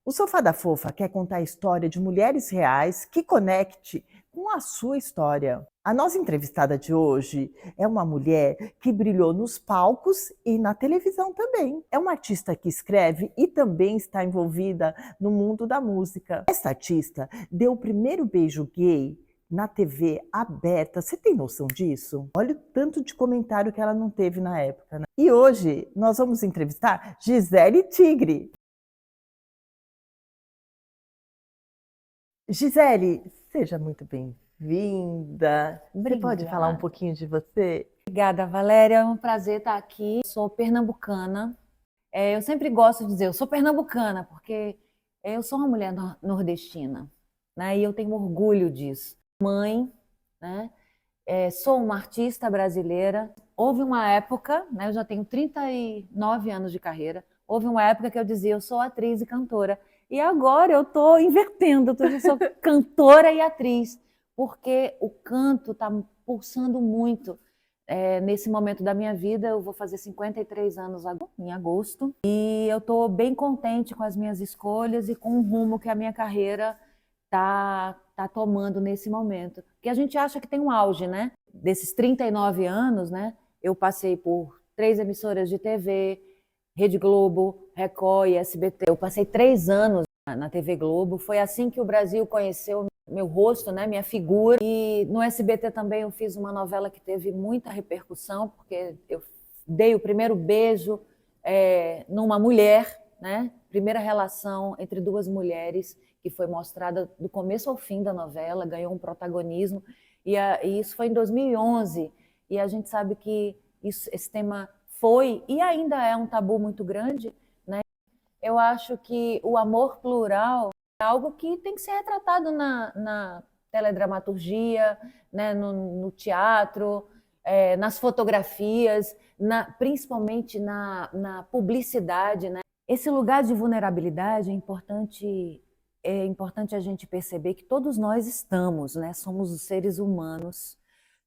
O Sofá da Fofa quer contar a história de mulheres reais que conecte com a sua história. A nossa entrevistada de hoje é uma mulher que brilhou nos palcos e na televisão também. É uma artista que escreve e também está envolvida no mundo da música. Esta artista deu o primeiro beijo gay na TV aberta. Você tem noção disso? Olha o tanto de comentário que ela não teve na época, né? E hoje nós vamos entrevistar Gisele Tigre. Gisele, seja muito bem-vinda. Você pode falar um Obrigada. pouquinho de você? Obrigada, Valéria. É um prazer estar aqui. Sou pernambucana. Eu sempre gosto de dizer, eu sou pernambucana, porque eu sou uma mulher nordestina, né? E eu tenho orgulho disso. Mãe, né? Sou uma artista brasileira. Houve uma época, né? Eu já tenho 39 anos de carreira. Houve uma época que eu dizia, eu sou atriz e cantora. E agora eu estou invertendo, eu sou cantora e atriz, porque o canto está pulsando muito. Nesse momento da minha vida, eu vou fazer 53 anos em agosto, e eu estou bem contente com as minhas escolhas e com o rumo que a minha carreira tá tomando nesse momento. Porque a gente acha que tem um auge, né? Desses 39 anos, né? Eu passei por 3 emissoras de TV, Rede Globo, Record e SBT. Eu passei 3 anos na TV Globo. Foi assim que o Brasil conheceu meu rosto, né, minha figura. E no SBT também eu fiz uma novela que teve muita repercussão, porque eu dei o primeiro beijo numa mulher, né? Primeira relação entre 2 mulheres que foi mostrada do começo ao fim da novela, ganhou um protagonismo. E isso foi em 2011. E a gente sabe que esse tema foi e ainda é um tabu muito grande, né? Eu acho que o amor plural é algo que tem que ser retratado na teledramaturgia, né? No teatro, nas fotografias, principalmente na publicidade, né? Esse lugar de vulnerabilidade é importante a gente perceber que todos nós estamos, né? Somos os seres humanos,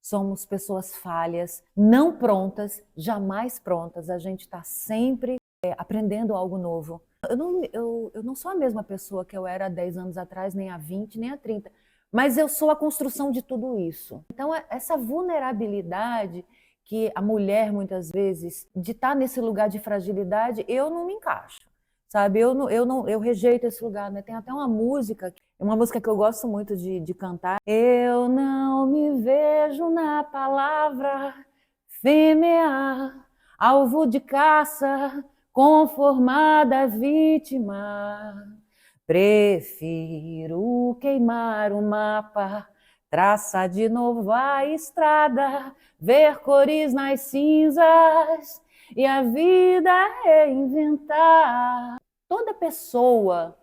somos pessoas falhas, não prontas, jamais prontas. A gente está sempre aprendendo algo novo. Eu não sou a mesma pessoa que eu era há 10 anos atrás, nem há 20, nem há 30, mas eu sou a construção de tudo isso. Então, essa vulnerabilidade que a mulher, muitas vezes, de estar nesse lugar de fragilidade, eu não me encaixo, sabe? Eu rejeito esse lugar, né? Tem até uma música que eu gosto muito de cantar. Eu não me vejo na palavra fêmea, alvo de caça, conformada vítima. Prefiro queimar o mapa, traçar de novo a estrada, ver cores nas cinzas e a vida reinventar. Toda pessoa,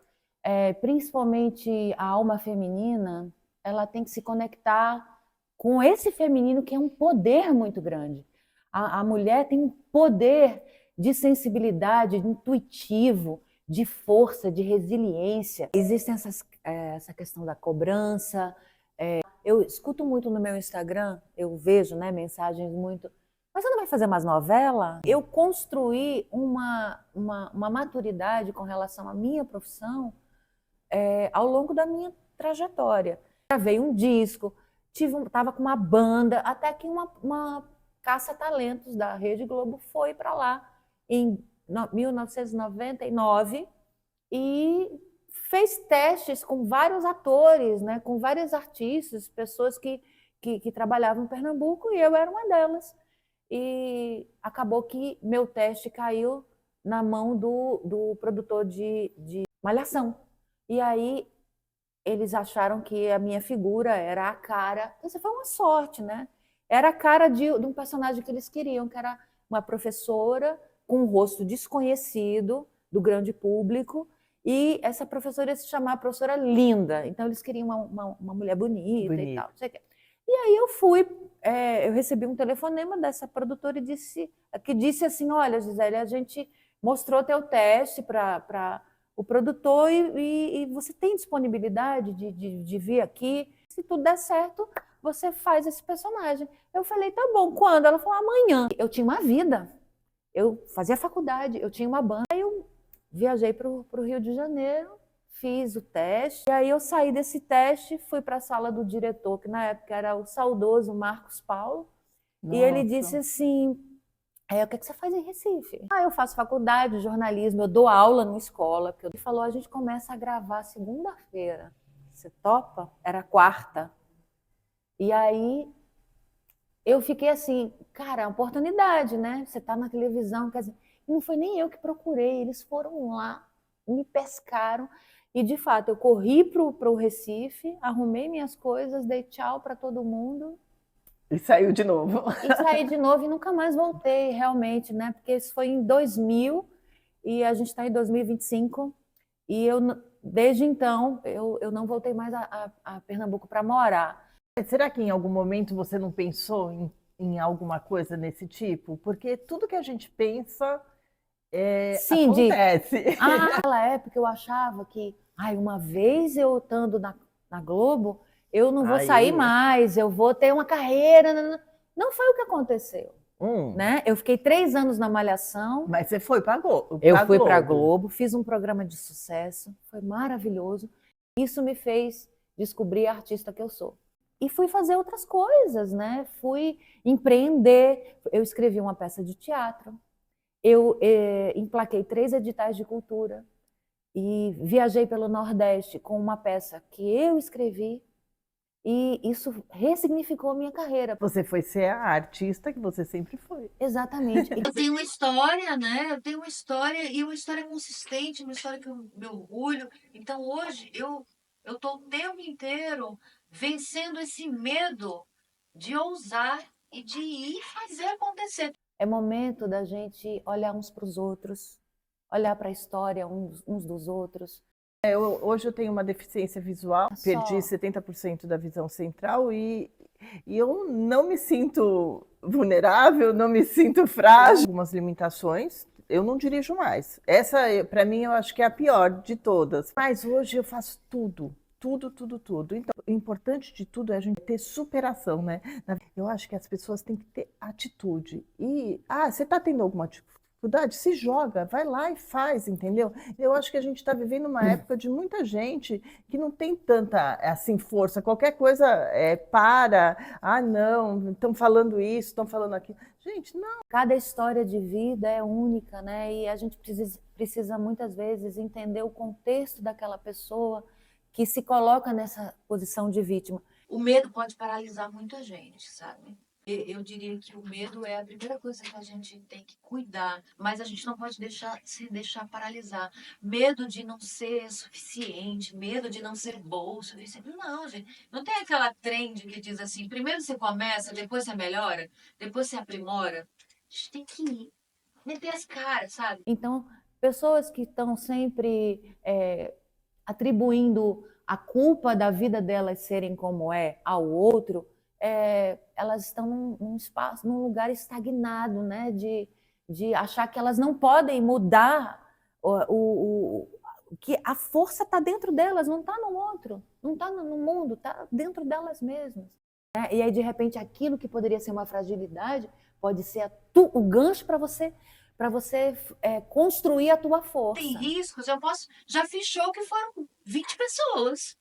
principalmente a alma feminina, ela tem que se conectar com esse feminino, que é um poder muito grande. A mulher tem um poder de sensibilidade, de intuitivo, de força, de resiliência. Existem essa questão da cobrança. Eu escuto muito no meu Instagram, eu vejo, né, mensagens muito... Mas você não vai fazer mais novela? Eu construí uma maturidade com relação à minha profissão ao longo da minha trajetória. Gravei um disco, estava com uma banda, até que uma caça-talentos da Rede Globo foi para lá em 1999 e fez testes com vários atores, né, com vários artistas, pessoas que trabalhavam em Pernambuco, e eu era uma delas. E acabou que meu teste caiu na mão do produtor de Malhação. E aí eles acharam que a minha figura era a cara. Isso foi uma sorte, né? Era a cara de um personagem que eles queriam, que era uma professora com um rosto desconhecido do grande público. E essa professora ia se chamar Professora Linda. Então eles queriam uma mulher bonita e tal. Não sei o quê. E aí eu fui, eu recebi um telefonema dessa produtora que disse assim: olha, Gisele, a gente mostrou teu teste para o produtor e você tem disponibilidade de vir aqui? Se tudo der certo, você faz esse personagem. Eu falei, tá bom, quando? Ela falou, amanhã. Eu tinha uma vida, eu fazia faculdade, eu tinha uma banda. Aí eu viajei para o Rio de Janeiro fiz o teste, e aí eu saí desse teste, fui para a sala do diretor, que na época era o saudoso Marcos Paulo, e ele disse Nossa. assim, o que é que você faz em Recife? Eu faço faculdade de jornalismo, eu dou aula numa escola. Ele falou, a gente começa a gravar segunda-feira. Você topa? Era quarta. E aí eu fiquei assim, cara, é uma oportunidade, né? Você tá na televisão, quer dizer, não foi nem eu que procurei, eles foram lá, me pescaram. E de fato, eu corri pro Recife, arrumei minhas coisas, dei tchau para todo mundo E saiu de novo. e saí de novo e nunca mais voltei, realmente, né? Porque isso foi em 2000 e a gente está em 2025 e desde então eu não voltei mais a Pernambuco para morar. Será que em algum momento você não pensou em alguma coisa nesse tipo? Porque tudo que a gente pensa Sim, acontece. naquela época eu achava que, uma vez eu estando na Globo, eu não vou sair Aí, mais, eu vou ter uma carreira. Não foi o que aconteceu, né? Eu fiquei 3 anos na Malhação. mas você foi para Eu a fui para a Globo. Globo, fiz um programa de sucesso, foi maravilhoso. Isso me fez descobrir a artista que eu sou. E fui fazer outras coisas, né? Fui empreender. Eu escrevi uma peça de teatro, eu emplaquei 3 editais de cultura e viajei pelo Nordeste com uma peça que eu escrevi e isso ressignificou a minha carreira. Você foi ser a artista que você sempre foi. Exatamente. Eu tenho uma história, né? Eu tenho uma história e uma história consistente, uma história que eu me orgulho. Então hoje eu estou o tempo inteiro vencendo esse medo de ousar e de ir fazer acontecer. É momento da gente olhar uns para os outros, olhar para a história uns dos outros. Hoje eu tenho uma deficiência visual, perdi 70% da visão central e eu não me sinto vulnerável, não me sinto frágil. Algumas limitações, eu não dirijo mais. Essa, para mim, eu acho que é a pior de todas. Mas hoje eu faço tudo. Tudo, tudo, tudo. Então, o importante de tudo é a gente ter superação, né? Eu acho que as pessoas têm que ter atitude. E, você está tendo alguma dificuldade? Se joga, vai lá e faz, entendeu? Eu acho que a gente está vivendo uma época de muita gente que não tem tanta, assim, força. Qualquer coisa não, estão falando isso, estão falando aquilo. Gente, não. Cada história de vida é única, né? E a gente precisa muitas vezes entender o contexto daquela pessoa que se coloca nessa posição de vítima. O medo pode paralisar muita gente, sabe? Eu diria que o medo é a primeira coisa que a gente tem que cuidar, mas a gente não pode se deixar paralisar. Medo de não ser suficiente, medo de não ser bom o suficiente. Não, gente. Não tem aquela trend que diz assim: primeiro você começa, depois você melhora, depois você aprimora. A gente tem que ir, meter as caras, sabe? Então, pessoas que estão sempre atribuindo a culpa da vida delas serem como é ao outro, elas estão num espaço, num lugar estagnado, né? De achar que elas não podem mudar que a força está dentro delas, não está no outro, não está no mundo, está dentro delas mesmas. Né? E aí, de repente, aquilo que poderia ser uma fragilidade pode ser o gancho para você construir a tua força. Tem riscos, já fiz show que foram 20 pessoas.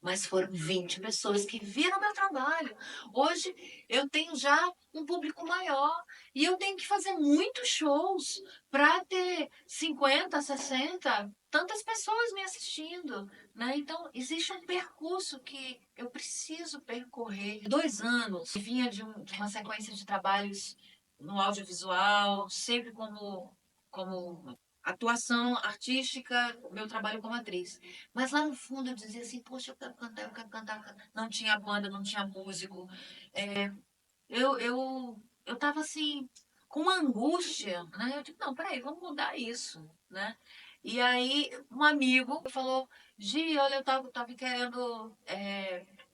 Mas foram 20 pessoas que viram meu trabalho. Hoje eu tenho já um público maior e eu tenho que fazer muitos shows para ter 50, 60, tantas pessoas me assistindo, né? Então existe um percurso que eu preciso percorrer. 2 anos, eu vinha de uma sequência de trabalhos no audiovisual, sempre como atuação artística, meu trabalho como atriz. Mas lá no fundo eu dizia assim, poxa, eu quero cantar, eu quero cantar. Eu quero... Não tinha banda, não tinha músico. Eu tava assim, com uma angústia, né? Eu digo, não, peraí, vamos mudar isso, né? E aí um amigo falou, Gi, olha, eu tava querendo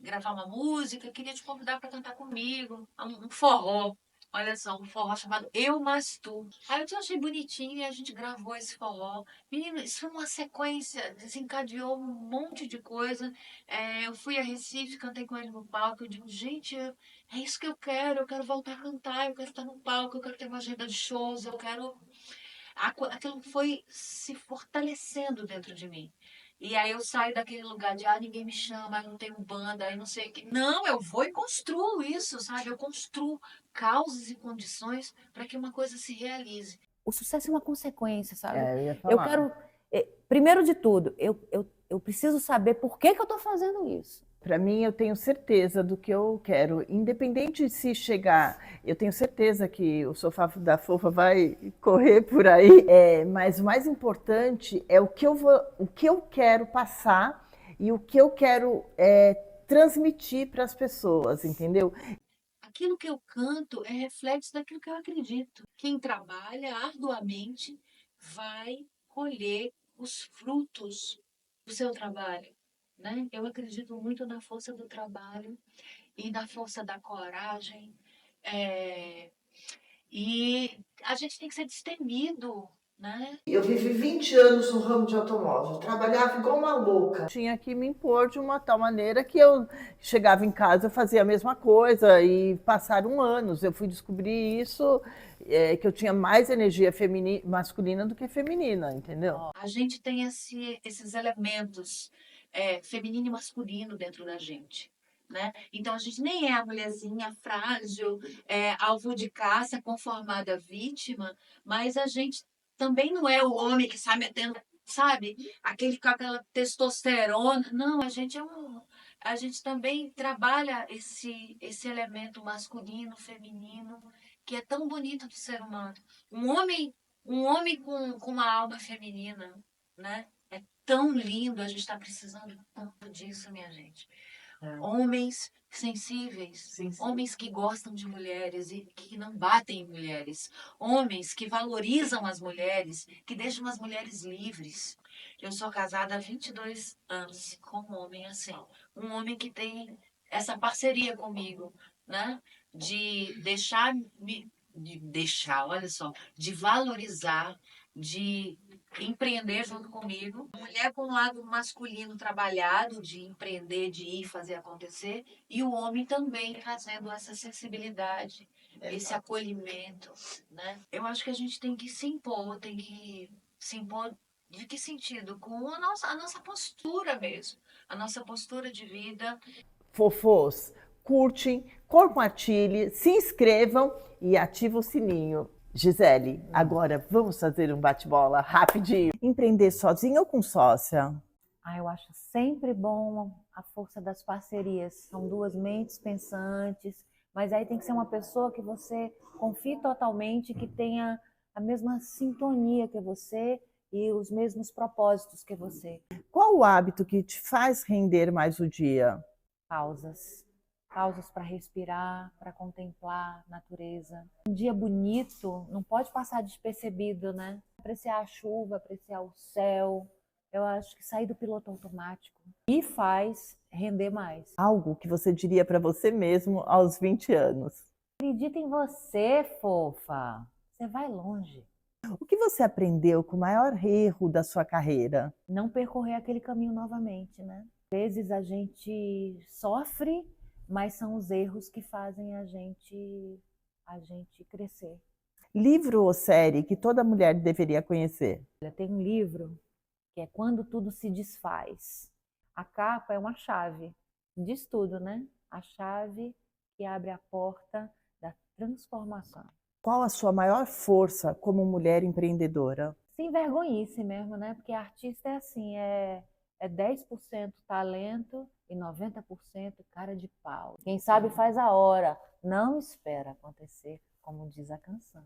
gravar uma música, queria te convidar para cantar comigo, um forró. Olha só, um forró chamado Eu Mais Tu. Aí eu achei bonitinho e a gente gravou esse forró. Menino, isso foi uma sequência, desencadeou um monte de coisa. Eu fui a Recife, cantei com ele no palco. Eu digo, gente, é isso que eu quero voltar a cantar, eu quero estar no palco, eu quero ter uma agenda de shows, eu quero. Aquilo foi se fortalecendo dentro de mim. E aí eu saio daquele lugar de, ninguém me chama, eu não tenho banda, eu não sei o que. Não, eu vou e construo isso, sabe? Eu construo causas e condições para que uma coisa se realize. O sucesso é uma consequência, sabe? Eu ia Eu falar. quero, primeiro de tudo, eu preciso saber por que eu estou fazendo isso. Para mim, eu tenho certeza do que eu quero, independente de se chegar. Eu tenho certeza que o sofá da fofa vai correr por aí, mas o mais importante é o que eu quero passar e o que eu quero transmitir para as pessoas, entendeu? Aquilo que eu canto é reflexo daquilo que eu acredito. Quem trabalha arduamente vai colher os frutos do seu trabalho, né? Eu acredito muito na força do trabalho e na força da coragem. é, E a gente tem que ser destemido, né? Eu vivi 20 anos no ramo de automóvel, trabalhava igual uma louca. Tinha que me impor de uma tal maneira que eu chegava em casa, eu fazia a mesma coisa e passaram anos. Eu fui descobrir isso, que eu tinha mais energia masculina do que feminina, entendeu? A gente tem esses elementos feminino e masculino dentro da gente. Né? Então a gente nem é a mulherzinha frágil, alvo de caça, conformada vítima, mas a gente também não é o homem que sai metendo, sabe, aquele com aquela testosterona. Não, a gente também trabalha esse elemento masculino, feminino, que é tão bonito do ser humano. Um homem, um homem com uma alma feminina, né? É tão lindo, a gente está precisando tanto disso, minha gente. Homens sensíveis, Sim, sim. homens que gostam de mulheres e que não batem em mulheres, homens que valorizam as mulheres, que deixam as mulheres livres. Eu sou casada há 22 anos com um homem assim, um homem que tem essa parceria comigo, né? Olha só, de valorizar, de empreender junto comigo. Mulher com o lado masculino trabalhado, de empreender, de ir fazer acontecer, e o homem também trazendo essa sensibilidade, esse acolhimento, né? Eu acho que a gente tem que se impor de que sentido? Com a nossa postura mesmo, a nossa postura de vida. Fofos, curtem, compartilhem, se inscrevam e ativem o sininho. Gisele, agora vamos fazer um bate-bola rapidinho. Empreender sozinha ou com sócia? Eu acho sempre bom a força das parcerias. São duas mentes pensantes, mas aí tem que ser uma pessoa que você confie totalmente, que tenha a mesma sintonia que você e os mesmos propósitos que você. Qual o hábito que te faz render mais o dia? Pausas. Pausas para respirar, para contemplar a natureza. Um dia bonito não pode passar despercebido, né? Apreciar a chuva, apreciar o céu. Eu acho que sair do piloto automático me faz render mais. Algo que você diria para você mesmo aos 20 anos. Acredita em você, fofa. Você vai longe. O que você aprendeu com o maior erro da sua carreira? Não percorrer aquele caminho novamente, né? Às vezes a gente sofre, mas são os erros que fazem a gente crescer. Livro ou série que toda mulher deveria conhecer? Tem um livro que é Quando Tudo Se Desfaz. A capa é uma chave, diz tudo, né? A chave que abre a porta da transformação. Qual a sua maior força como mulher empreendedora? Sem vergonhice mesmo, né? Porque artista é assim, é 10% talento e 90% cara de pau. Quem sabe faz a hora, não espera acontecer, como diz a canção.